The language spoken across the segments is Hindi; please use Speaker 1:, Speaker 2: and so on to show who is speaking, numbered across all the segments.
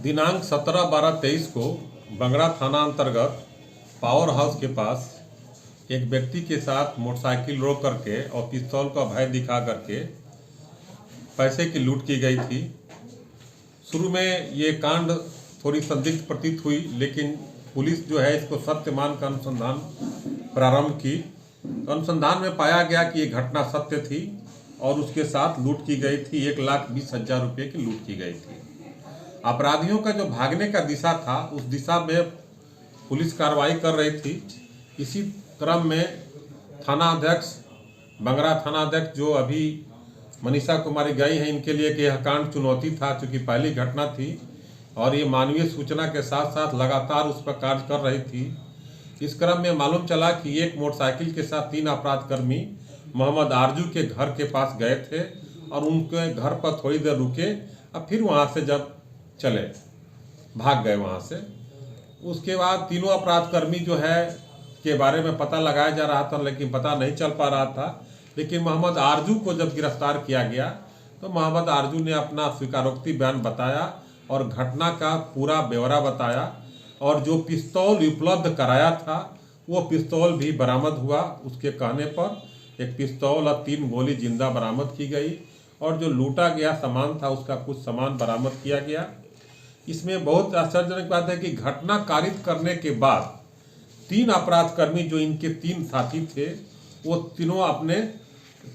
Speaker 1: दिनांक 17/12/23 को बंगरा थाना अंतर्गत पावर हाउस के पास एक व्यक्ति के साथ मोटरसाइकिल रोक करके और पिस्तौल का भय दिखा करके पैसे की लूट की गई थी। शुरू में ये कांड थोड़ी संदिग्ध प्रतीत हुई, लेकिन पुलिस जो है इसको सत्य मान कर अनुसंधान प्रारंभ की। अनुसंधान में पाया गया कि ये घटना सत्य थी और उसके साथ लूट की गई थी। 1,20,000 रुपये की लूट की गई थी। अपराधियों का जो भागने का दिशा था, उस दिशा में पुलिस कार्रवाई कर रही थी। इसी क्रम में थाना अध्यक्ष, बंगरा थाना अध्यक्ष जो अभी मनीषा कुमारी गई हैं, इनके लिए कि यह कांड चुनौती था, चूँकि पहली घटना थी और ये मानवीय सूचना के साथ साथ लगातार उस पर कार्य कर रही थी। इस क्रम में मालूम चला कि एक मोटरसाइकिल के साथ 3 अपराधकर्मी मोहम्मद आरजू के घर के पास गए थे और उनके घर पर थोड़ी देर रुके और फिर वहाँ से जब चले भाग गए वहाँ से। उसके बाद तीनों अपराधकर्मी जो है के बारे में पता लगाया जा रहा था, लेकिन पता नहीं चल पा रहा था। लेकिन मोहम्मद आरजू को जब गिरफ्तार किया गया तो मोहम्मद आरजू ने अपना स्वीकारोक्ति बयान बताया और घटना का पूरा ब्यौरा बताया और जो पिस्तौल उपलब्ध कराया था वो पिस्तौल भी बरामद हुआ। उसके कहने पर एक पिस्तौल और 3 गोली जिंदा बरामद की गई और जो लूटा गया सामान था उसका कुछ सामान बरामद किया गया। इसमें बहुत आश्चर्यजनक बात है कि घटना कारित करने के बाद 3 अपराधकर्मी जो इनके 3 साथी थे, वो तीनों अपने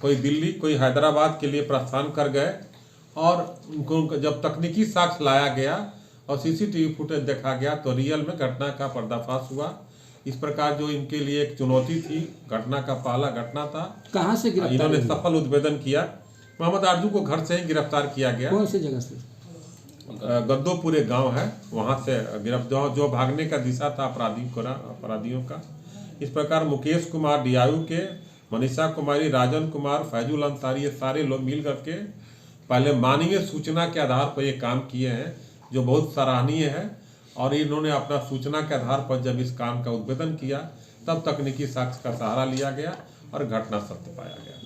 Speaker 1: कोई दिल्ली कोई हैदराबाद के लिए प्रस्थान कर गए और उनको जब तकनीकी साक्ष्य लाया गया और सीसीटीवी फुटेज देखा गया तो रियल में घटना का पर्दाफाश हुआ। इस प्रकार जो इनके लिए एक चुनौती थी, घटना का पहला घटना था।
Speaker 2: कहाँ से गिरफ्तार?
Speaker 1: इन्होंने सफल उद्भेदन किया। मोहम्मद आरजू को घर से ही गिरफ्तार किया गया।
Speaker 2: कौन सी जगह से?
Speaker 1: गद्दोपुरे गांव है, वहां से गिरफ्तार जो भागने का दिशा था अपराधियों का। इस प्रकार मुकेश कुमार डियायू के, मनीषा कुमारी, राजन कुमार, फैजुल अंसारी, ये सारे लोग मिल करके पहले मानवीय सूचना के आधार पर ये काम किए हैं, जो बहुत सराहनीय है। और इन्होंने अपना सूचना के आधार पर जब इस काम का उद्भेदन किया तब तकनीकी साक्ष्य का सहारा लिया गया और घटना सत्य पाया गया।